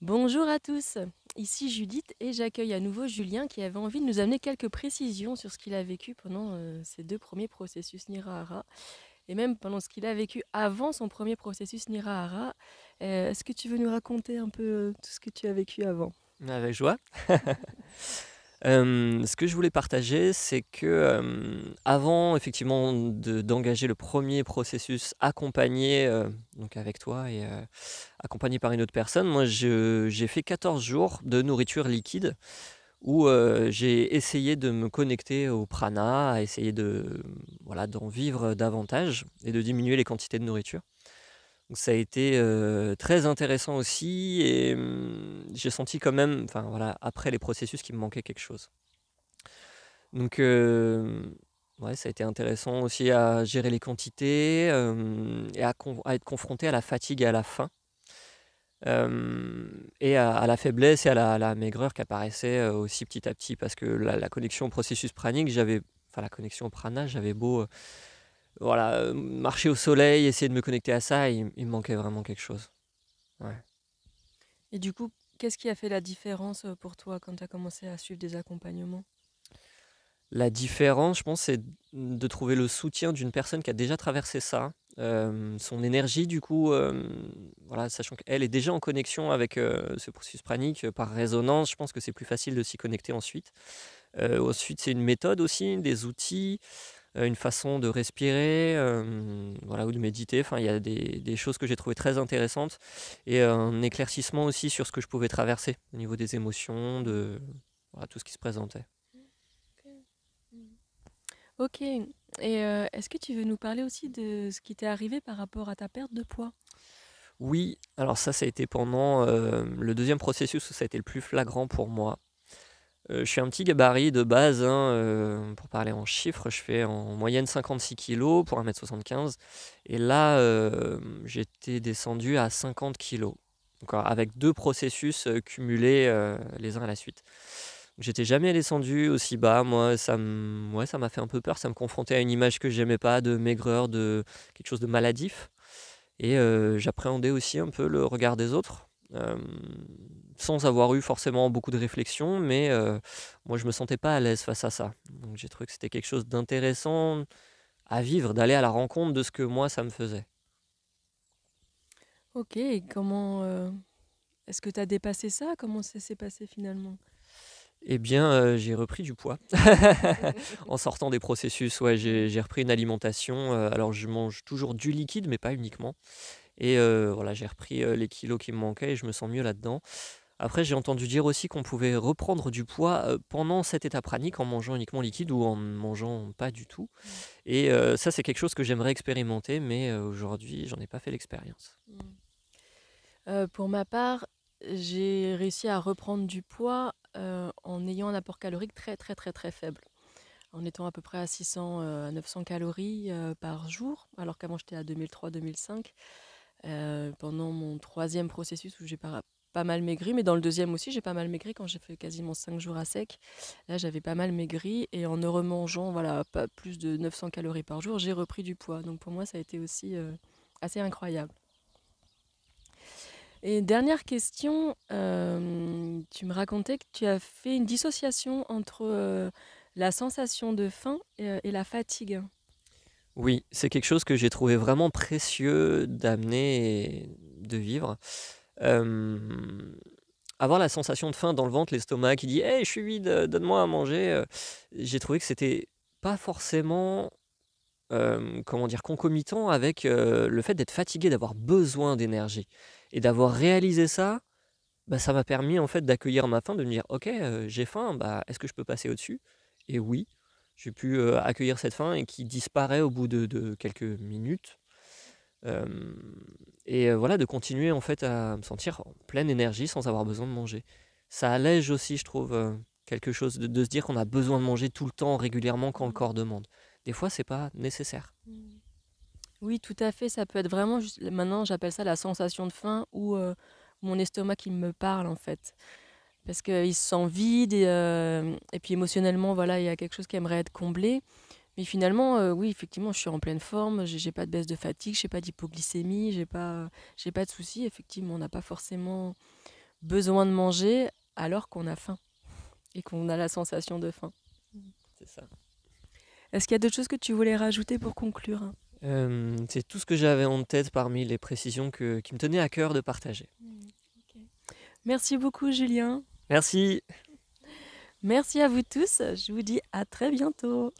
Bonjour à tous, ici Judith et j'accueille à nouveau Julien qui avait envie de nous amener quelques précisions sur ce qu'il a vécu pendant ses deux premiers processus Nirahara et même pendant ce qu'il a vécu avant son premier processus Nirahara. Est-ce que tu veux nous raconter un peu tout ce que tu as vécu avant? Avec joie. Ce que je voulais partager, c'est que, avant effectivement d'engager le premier processus accompagné, donc avec toi et accompagné par une autre personne, moi j'ai fait 14 jours de nourriture liquide où, j'ai essayé de me connecter au prana, à essayer de, voilà, d'en vivre davantage et de diminuer les quantités de nourriture. Donc ça a été, très intéressant aussi et j'ai senti quand même, enfin voilà, après les processus qu'il me manquait quelque chose. Donc ouais, ça a été intéressant aussi à gérer les quantités, et à être confronté à la fatigue et à la faim, et à la faiblesse et à la maigreur qui apparaissait, aussi petit à petit parce que la connexion au processus pranique, la connexion au prana, j'avais beau, voilà, marcher au soleil, essayer de me connecter à ça, il me manquait vraiment quelque chose. Ouais. Et du coup, qu'est-ce qui a fait la différence pour toi quand tu as commencé à suivre des accompagnements? La différence, je pense, c'est de trouver le soutien d'une personne qui a déjà traversé ça. Son énergie, du coup, voilà, sachant qu'elle est déjà en connexion avec ce processus pranique par résonance, je pense que c'est plus facile de s'y connecter ensuite. Ensuite, c'est une méthode aussi, des outils, une façon de respirer, voilà, ou de méditer. Enfin, il y a des choses que j'ai trouvées très intéressantes et un éclaircissement aussi sur ce que je pouvais traverser au niveau des émotions, de voilà, tout ce qui se présentait. Ok, et est-ce que tu veux nous parler aussi de ce qui t'est arrivé par rapport à ta perte de poids? Oui, alors ça a été pendant, le deuxième processus où ça a été le plus flagrant pour moi. Je suis un petit gabarit de base, hein, pour parler en chiffres, je fais en moyenne 56 kilos pour 1,75 m et là, j'étais descendu à 50 kilos. Donc avec 2 processus, cumulés, les uns à la suite. J'étais jamais descendu aussi bas, moi ça m'a fait un peu peur, ça me confrontait à une image que j'aimais pas de maigreur, de quelque chose de maladif. Et j'appréhendais aussi un peu le regard des autres, sans avoir eu forcément beaucoup de réflexion, mais moi je me sentais pas à l'aise face à ça. Donc j'ai trouvé que c'était quelque chose d'intéressant à vivre, d'aller à la rencontre de ce que moi ça me faisait. Ok, et comment est-ce que tu as dépassé ça? Comment ça s'est passé finalement? Eh bien, j'ai repris du poids. En sortant des processus, ouais, j'ai repris une alimentation, alors je mange toujours du liquide, mais pas uniquement et voilà, j'ai repris, les kilos qui me manquaient et je me sens mieux là-dedans. Après, j'ai entendu dire aussi qu'on pouvait reprendre du poids, pendant cet état pranique en mangeant uniquement liquide ou en ne mangeant pas du tout Mm. et ça, c'est quelque chose que j'aimerais expérimenter mais aujourd'hui, j'en ai pas fait l'expérience. Mm. Pour ma part, j'ai réussi à reprendre du poids en ayant un apport calorique très très très très faible. En étant à peu près à 600 à 900 calories par jour, alors qu'avant j'étais à 2003-2005. Pendant mon troisième processus où j'ai pas mal maigri, mais dans le deuxième aussi, j'ai pas mal maigri quand j'ai fait quasiment 5 jours à sec. Là, j'avais pas mal maigri et en ne remangeant voilà, pas plus de 900 calories par jour, j'ai repris du poids. Donc pour moi, ça a été aussi assez incroyable. Et dernière question, tu me racontais que tu as fait une dissociation entre la sensation de faim et la fatigue. Oui, c'est quelque chose que j'ai trouvé vraiment précieux d'amener et de vivre. Hem, Avoir la sensation de faim dans le ventre, l'estomac qui dit: «Hey, je suis vide, donne-moi à manger», j'ai trouvé que c'était pas forcément, comment dire? Concomitant avec, le fait d'être fatigué, d'avoir besoin d'énergie et d'avoir réalisé ça, bah, ça m'a permis en fait d'accueillir ma faim, de me dire: «OK, j'ai faim, bah, est-ce que je peux passer au-dessus?» Et oui, j'ai pu, accueillir cette faim et qui disparaît au bout de quelques minutes, hem et voilà, de continuer en fait à me sentir en pleine énergie sans avoir besoin de manger. Ça allège aussi, je trouve, quelque chose de se dire qu'on a besoin de manger tout le temps, régulièrement quand le Mm. corps demande. Des fois, c'est pas nécessaire. Mm. Oui, tout à fait. Ça peut être vraiment juste. Maintenant, j'appelle ça la sensation de faim ou mon estomac qui me parle en fait, parce qu'il se sent vide et puis émotionnellement, voilà, il y a quelque chose qui aimerait être comblé. Mais finalement, oui, effectivement, je suis en pleine forme. J'ai pas de baisse de fatigue, j'ai pas d'hypoglycémie, j'ai pas de soucis. Effectivement, on n'a pas forcément besoin de manger alors qu'on a faim et qu'on a la sensation de faim. C'est ça. Est-ce qu'il y a d'autres choses que tu voulais rajouter pour conclure? C'est tout ce que j'avais en tête parmi les précisions qui me tenaient à cœur de partager. Ok. Merci beaucoup Julien. Merci. Merci à vous tous. Je vous dis à très bientôt.